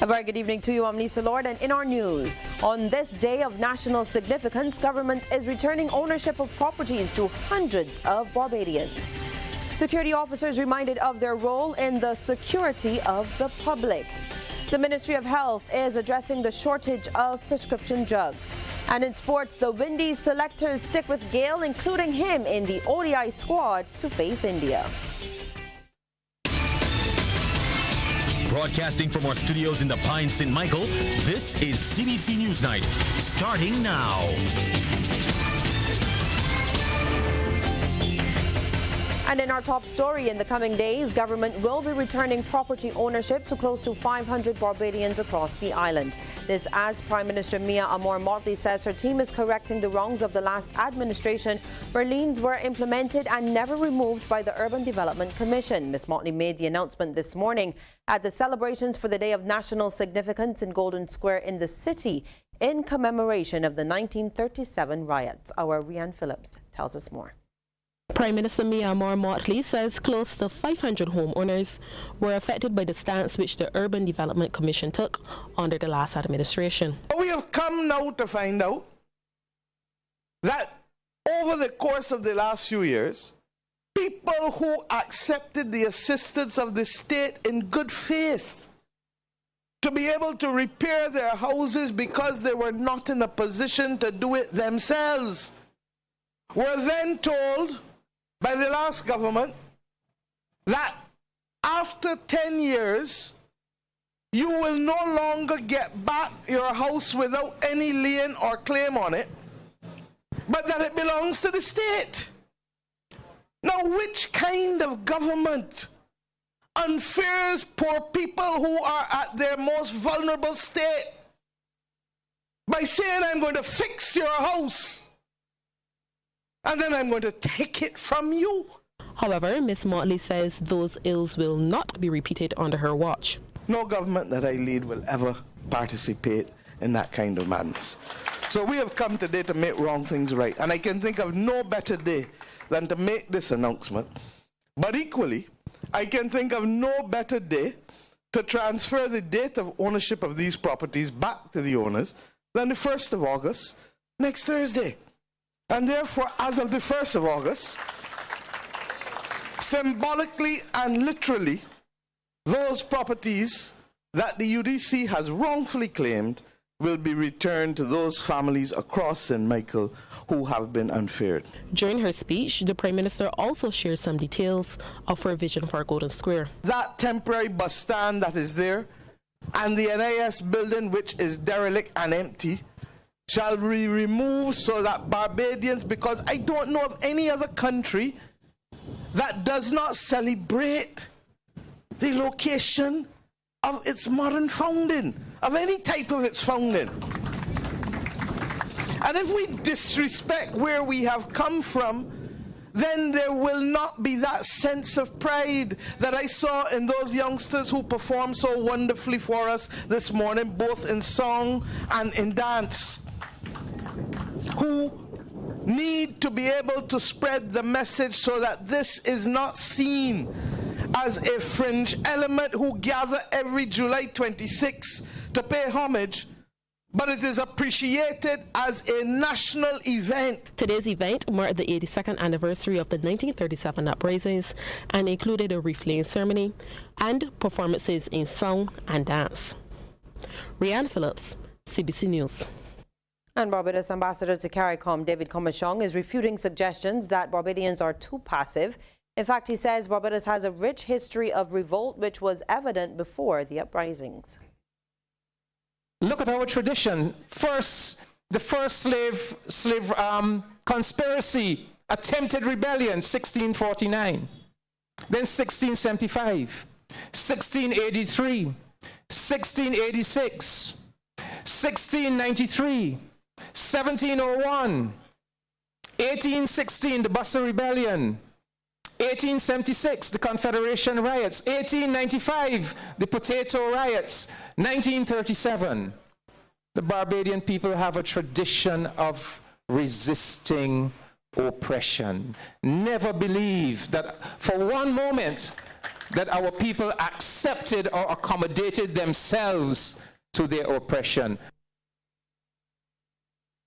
A very good evening to you. I'm Lisa Lord, and in our news, on this day of national significance, government is returning ownership of properties to hundreds of Barbadians. Security officers reminded of their role in the security of the public. The Ministry of Health is addressing the shortage of prescription drugs. And in sports, the Windies selectors stick with Gale, including him in the ODI squad to face India. Broadcasting from our studios in the Pine St. Michael, this is CBC Newsnight, starting now. And in our top story, in the coming days, government will be returning property ownership to close to 500 Barbadians across the island. This as Prime Minister Mia Amor-Motley says her team is correcting the wrongs of the last administration, where liens were implemented and never removed by the Urban Development Commission. Ms. Motley made the announcement this morning at the celebrations for the Day of National Significance in Golden Square in the city in commemoration of the 1937 riots. Our Randall Phillips tells us more. Prime Minister Mia Amor-Motley says close to 500 homeowners were affected by the stance which the Urban Development Commission took under the last administration. We have come now to find out that over the course of the last few years, people who accepted the assistance of the state in good faith to be able to repair their houses because they were not in a position to do it themselves were then told by the last government that after 10 years, you will no longer get back your house without any lien or claim on it, but that it belongs to the state. Now, which kind of government unfairs poor people who are at their most vulnerable state by saying, I'm going to fix your house, and then I'm going to take it from you? However, Ms. Motley says those ills will not be repeated under her watch. No government that I lead will ever participate in that kind of madness. So we have come today to make wrong things right. And I can think of no better day than to make this announcement. But equally, I can think of no better day to transfer the date of ownership of these properties back to the owners than the 1st of August, next Thursday. And therefore, as of the 1st of August, symbolically and literally, those properties that the UDC has wrongfully claimed will be returned to those families across St. Michael who have been unfaired. During her speech, the Prime Minister also shared some details of her vision for Golden Square. That temporary bus stand that is there and the NIS building, which is derelict and empty, shall be removed so that Barbadians, because I don't know of any other country that does not celebrate the location of its modern founding, of any type of its founding. And if we disrespect where we have come from, then there will not be that sense of pride that I saw in those youngsters who performed so wonderfully for us this morning, both in song and in dance, who need to be able to spread the message so that this is not seen as a fringe element who gather every July 26 to pay homage, but it is appreciated as a national event. Today's event marked the 82nd anniversary of the 1937 Uprisings and included a wreath-laying ceremony and performances in song and dance. Randall Phillips, CBC News. And Barbados Ambassador to CARICOM David Comachong is refuting suggestions that Barbadians are too passive. In fact, he says Barbados has a rich history of revolt, which was evident before the uprisings. Look at our tradition. The first slave conspiracy, attempted rebellion, 1649. Then 1675, 1683, 1686, 1693, 1701, 1816, the Buster Rebellion, 1876, the Confederation riots, 1895, the Potato riots, 1937. The Barbadian people have a tradition of resisting oppression. Never believe that for one moment that our people accepted or accommodated themselves to their oppression.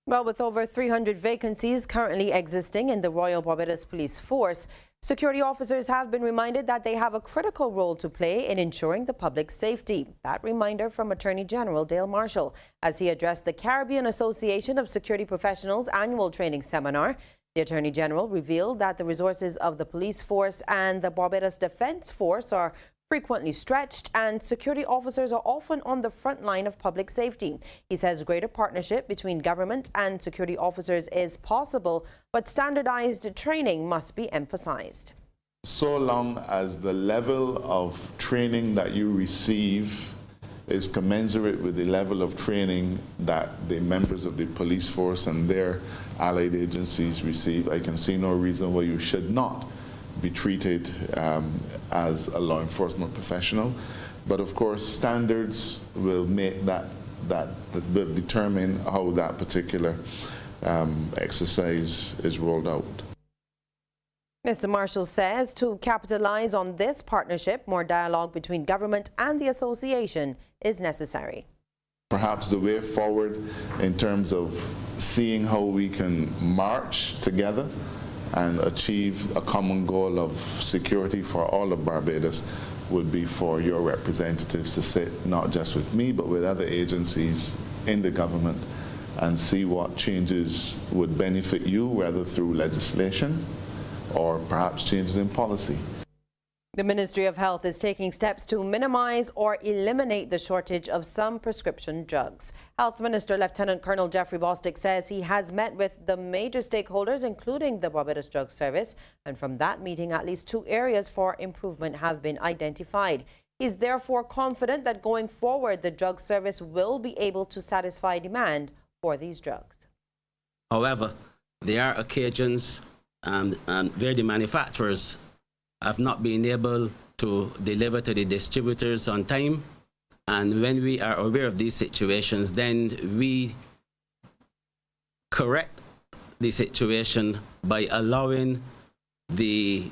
Well, with over 300 vacancies currently existing in the Royal Barbados Police Force, security officers have been reminded that they have a critical role to play in ensuring the public's safety. That reminder from Attorney General Dale Marshall as he addressed the Caribbean Association of Security Professionals annual training seminar. The Attorney General revealed that the resources of the police force and the Barbados Defence Force are frequently stretched, and security officers are often on the front line of public safety. He says greater partnership between government and security officers is possible, but standardized training must be emphasized. So long as the level of training that you receive is commensurate with the level of training that the members of the police force and their allied agencies receive, I can see no reason why you should not be treated as a law enforcement professional. But of course, standards will make that will determine how that particular exercise is rolled out. Mr. Marshall says to capitalize on this partnership, more dialogue between government and the association is necessary. Perhaps the way forward in terms of seeing how we can march together and achieve a common goal of security for all of Barbados would be for your representatives to sit not just with me but with other agencies in the government and see what changes would benefit you, whether through legislation or perhaps changes in policy. The Ministry of Health is taking steps to minimize or eliminate the shortage of some prescription drugs. Health Minister Lieutenant Colonel Jeffrey Bostic says he has met with the major stakeholders, including the Barbados Drug Service, and from that meeting, at least 2 areas for improvement have been identified. He's therefore confident that going forward, the drug service will be able to satisfy demand for these drugs. However, there are occasions where the manufacturers have not been able to deliver to the distributors on time. And when we are aware of these situations, then we correct the situation by allowing the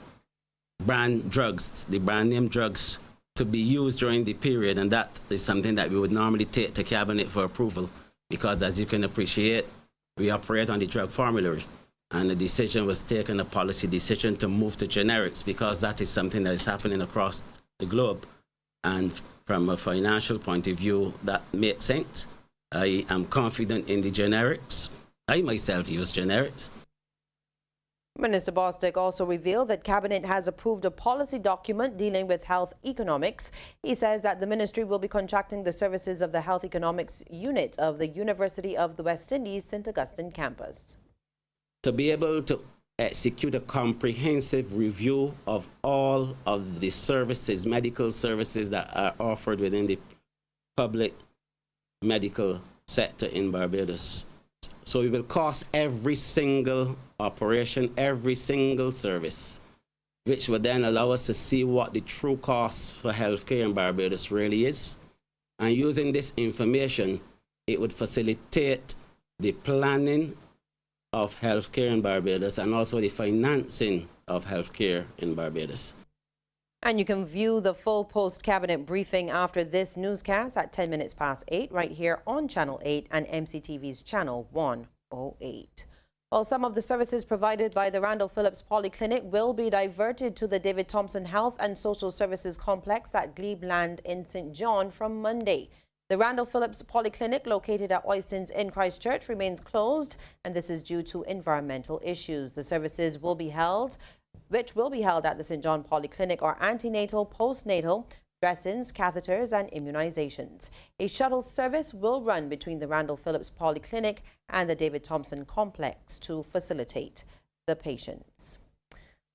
brand drugs, the brand name drugs, to be used during the period. And that is something that we would normally take to Cabinet for approval, because as you can appreciate, we operate on the drug formulary. And the decision was taken, a policy decision, to move to generics, because that is something that is happening across the globe. And from a financial point of view, that makes sense. I am confident in the generics. I myself use generics. Minister Bostic also revealed that Cabinet has approved a policy document dealing with health economics. He says that the ministry will be contracting the services of the health economics unit of the University of the West Indies St. Augustine campus. To be able to execute a comprehensive review of all of the services, medical services that are offered within the public medical sector in Barbados. So we will cost every single operation, every single service, which will then allow us to see what the true cost for healthcare in Barbados really is. And using this information, it would facilitate the planning of healthcare in Barbados and also the financing of healthcare in Barbados. And you can view the full post-cabinet briefing after this newscast at 10 minutes past 8 right here on Channel 8 and MCTV's Channel 108. Well, some of the services provided by the Randall Phillips Polyclinic will be diverted to the David Thompson Health and Social Services Complex at Glebe in St. John from Monday. The Randall Phillips Polyclinic, located at Oystons in Christchurch, remains closed, and this is due to environmental issues. The services will be held at the St. John Polyclinic are antenatal, postnatal, dressings, catheters, and immunizations. A shuttle service will run between the Randall Phillips Polyclinic and the David Thompson Complex to facilitate the patients.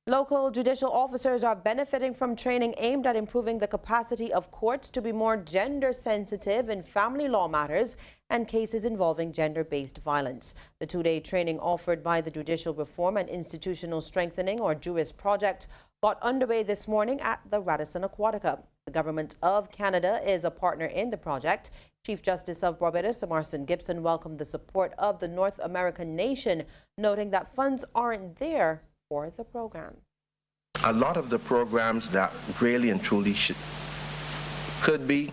Local judicial officers are benefiting from training aimed at improving the capacity of courts to be more gender sensitive in family law matters and cases involving gender-based violence. The 2-day training offered by the Judicial Reform and Institutional Strengthening, or JURIS project, got underway this morning at the Radisson Aquatica. The Government of Canada is a partner in the project. Chief Justice of Barbados, Emerson Gibson, welcomed the support of the North American nation, noting that funds aren't there for the program. A lot of the programs that really and truly could be,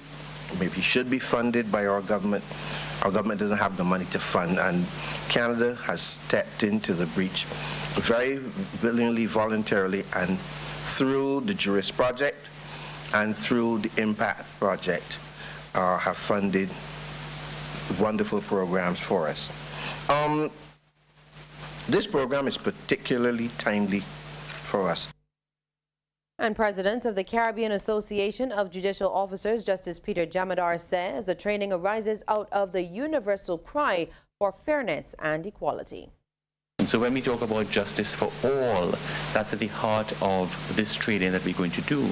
maybe should be funded by our government doesn't have the money to fund, and Canada has stepped into the breach very willingly, voluntarily, and through the Juris project and through the Impact project have funded wonderful programs for us. This program is particularly timely for us. And President of the Caribbean Association of Judicial Officers, Justice Peter Jamadar, says the training arises out of the universal cry for fairness and equality. And so when we talk about justice for all, that's at the heart of this training that we're going to do.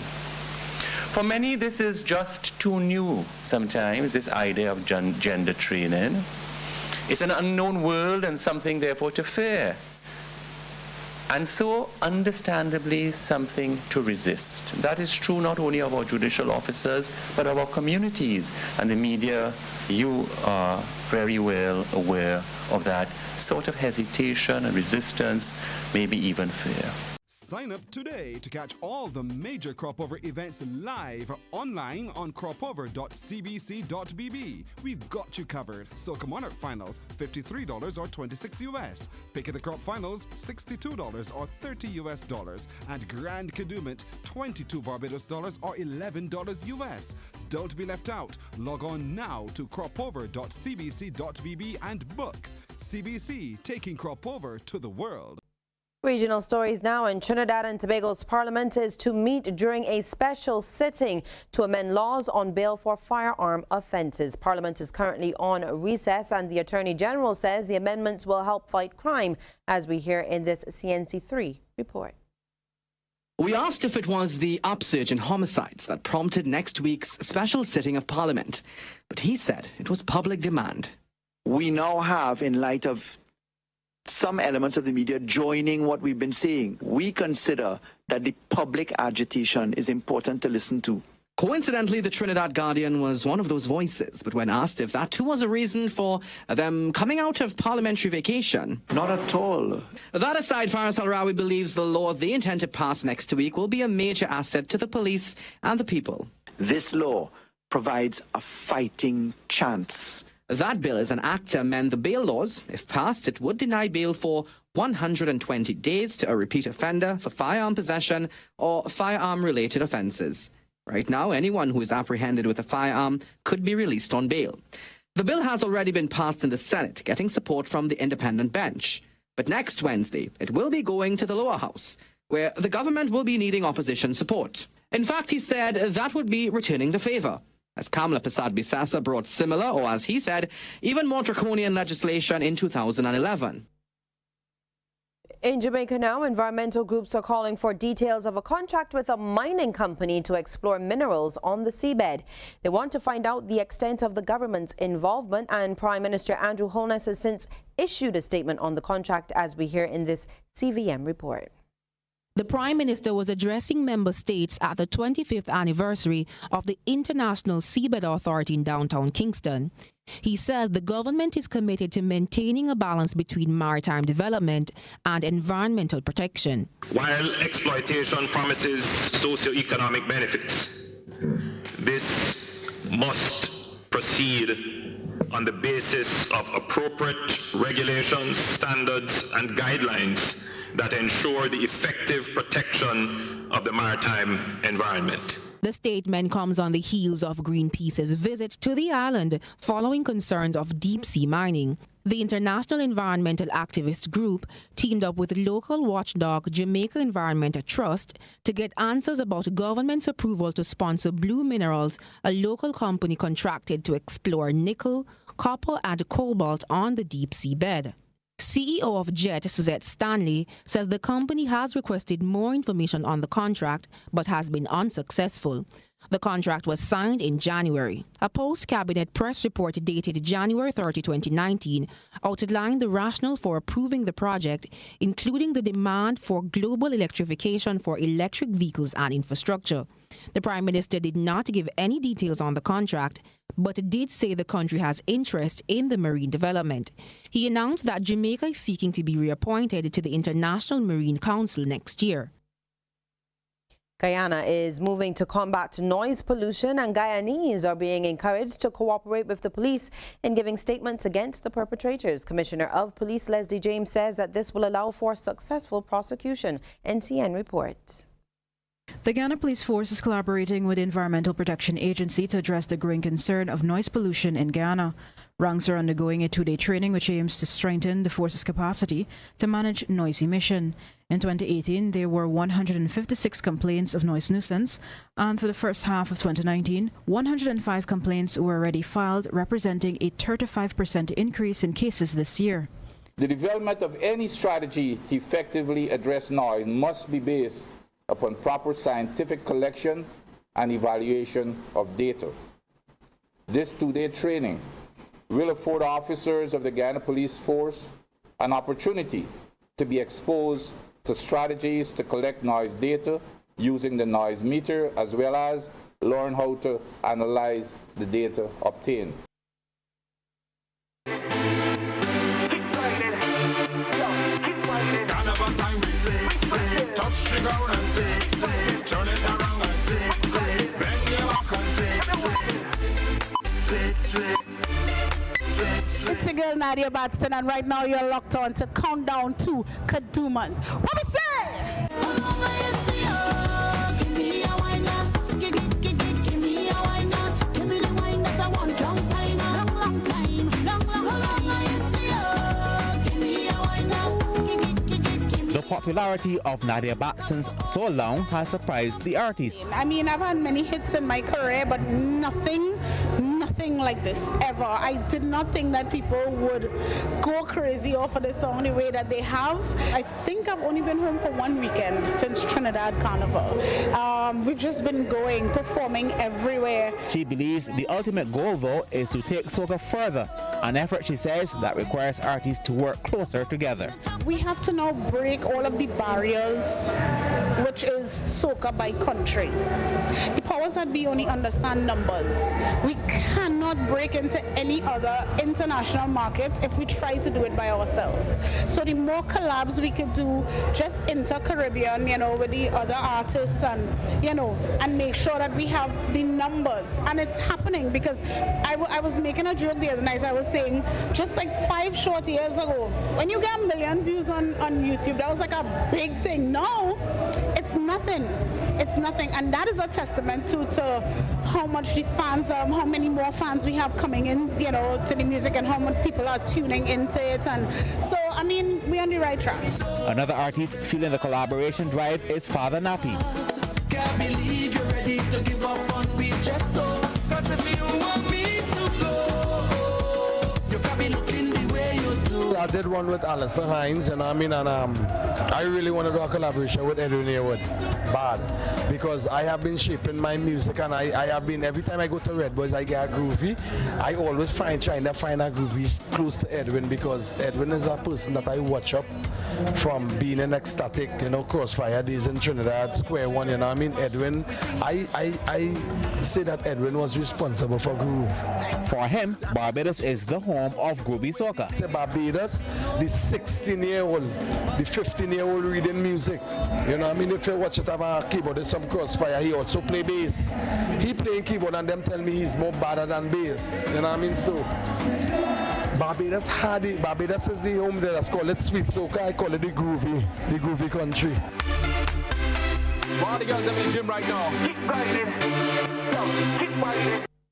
For many, this is just too new sometimes, this idea of gender training. It's an unknown world and something, therefore, to fear. And so, understandably, something to resist. That is true not only of our judicial officers, but of our communities. And the media, you are very well aware of that sort of hesitation and resistance, maybe even fear. Sign up today to catch all the major Cropover events live online on cropover.cbc.bb. We've got you covered. Soca Monarch Finals, $53 or $26 US. Pick of the Crop Finals, $62 or $30 US. And Grand Kadooment, $22 Barbados dollars or $11 US. Don't be left out. Log on now to cropover.cbc.bb and book. CBC, taking Cropover to the world. Regional stories now. In Trinidad and Tobago's parliament is to meet during a special sitting to amend laws on bail for firearm offences. Parliament is currently on recess, and the Attorney General says the amendments will help fight crime, as we hear in this CNC3 report. We asked if it was the upsurge in homicides that prompted next week's special sitting of Parliament, but he said it was public demand. We now have, in light of some elements of the media joining what we've been saying, we consider that the public agitation is important to listen to. Coincidentally, the Trinidad Guardian was one of those voices, but when asked if that too was a reason for them coming out of parliamentary vacation. Not at all. That aside, Faris Al-Rawi believes the law they intend to pass next week will be a major asset to the police and the people. This law provides a fighting chance. That bill is an act to amend the bail laws. If passed, it would deny bail for 120 days to a repeat offender for firearm possession or firearm-related offences. Right now, anyone who is apprehended with a firearm could be released on bail. The bill has already been passed in the Senate, getting support from the independent bench. But next Wednesday, it will be going to the lower house, where the government will be needing opposition support. In fact, he said that would be returning the favour, as Kamala Persad-Bissessa brought similar, or as he said, even more draconian legislation in 2011. In Jamaica now, environmental groups are calling for details of a contract with a mining company to explore minerals on the seabed. They want to find out the extent of the government's involvement, and Prime Minister Andrew Holness has since issued a statement on the contract, as we hear in this CVM report. The Prime Minister was addressing member states at the 25th anniversary of the International Seabed Authority in downtown Kingston. He says the government is committed to maintaining a balance between maritime development and environmental protection. While exploitation promises socio-economic benefits, this must proceed on the basis of appropriate regulations, standards, and guidelines that ensure the effective protection of the maritime environment. The statement comes on the heels of Greenpeace's visit to the island following concerns of deep-sea mining. The international environmental activist group teamed up with local watchdog Jamaica Environmental Trust to get answers about government's approval to sponsor Blue Minerals, a local company contracted to explore nickel, copper and cobalt on the deep-sea bed. CEO of JET, Suzette Stanley, says the company has requested more information on the contract but has been unsuccessful. The contract was signed in January. A post-cabinet press report dated January 30, 2019 outlined the rationale for approving the project, including the demand for global electrification for electric vehicles and infrastructure. The Prime Minister did not give any details on the contract, but did say the country has interest in the marine development. He announced that Jamaica is seeking to be reappointed to the International Marine Council next year. Guyana is moving to combat noise pollution, and Guyanese are being encouraged to cooperate with the police in giving statements against the perpetrators. Commissioner of Police Leslie James says that this will allow for successful prosecution. NCN reports. The Guyana Police Force is collaborating with the Environmental Protection Agency to address the growing concern of noise pollution in Guyana. Ranks are undergoing a 2-day training which aims to strengthen the force's capacity to manage noise emission. In 2018, there were 156 complaints of noise nuisance, and for the first half of 2019, 105 complaints were already filed, representing a 35% increase in cases this year. The development of any strategy to effectively address noise must be based upon proper scientific collection and evaluation of data. This 2-day training will afford officers of the Guyana Police Force an opportunity to be exposed to strategies to collect noise data using the noise meter, as well as learn how to analyze the data obtained. It's your girl Nadia Batson, and right now you're locked on to Countdown to Kadooment. What we say? The popularity of Nadia Batson's So Long has surprised the artist. I mean, I've had many hits in my career, but nothing like this ever. I did not think that people would go crazy off of the song the way that they have. I think I've only been home for 1 weekend since Trinidad Carnival. We've just been performing everywhere. She believes the ultimate goal, though, is to take soca further, an effort, she says, that requires artists to work closer together. We have to now break all of the barriers, which is soca by country. The powers that be only understand numbers. We cannot break into any other international market if we try to do it by ourselves. So the more collabs we could do just inter-Caribbean, with the other artists, and and make sure that we have the numbers. And it's happening, because I was making a joke the other night. I was saying, just like 5 short years ago, when you get 1 million views on YouTube, that was like a big thing. No, it's nothing. It's nothing. And that is a testament to how much the fans, how many more fans we have coming in, to the music, and how much people are tuning into it. And so, I mean, we're on the right track. Another artist feeling the collaboration drive is Father Nappy. Can't believe you're ready to give up on me just so. 'Cause if you want me to go, you can't be looking the way you do. I did one with Alison Hines, and I really want to do a collaboration with Edwin Haywood. Bad. Because I have been shaping my music, and I have been, every time I go to Red Boys, I get a groovy. I always trying to find a groovy close to Edwin, because Edwin is a person that I watch up from being an ecstatic, Crossfire days in Trinidad, Square One, Edwin, I say that Edwin was responsible for groove. For him, Barbados is the home of groovy soca. Say Barbados, the 16-year-old, the 15-year-old reading music. If you watch it have a keyboard, there's some Crossfire, he also play bass. He playing keyboard, and them tell me he's more better than bass. So Barbados Barbados is the home there. Let's call it sweet soca. I call it the groovy country. All the girls in the gym right now. Keep grinding. Keep grinding.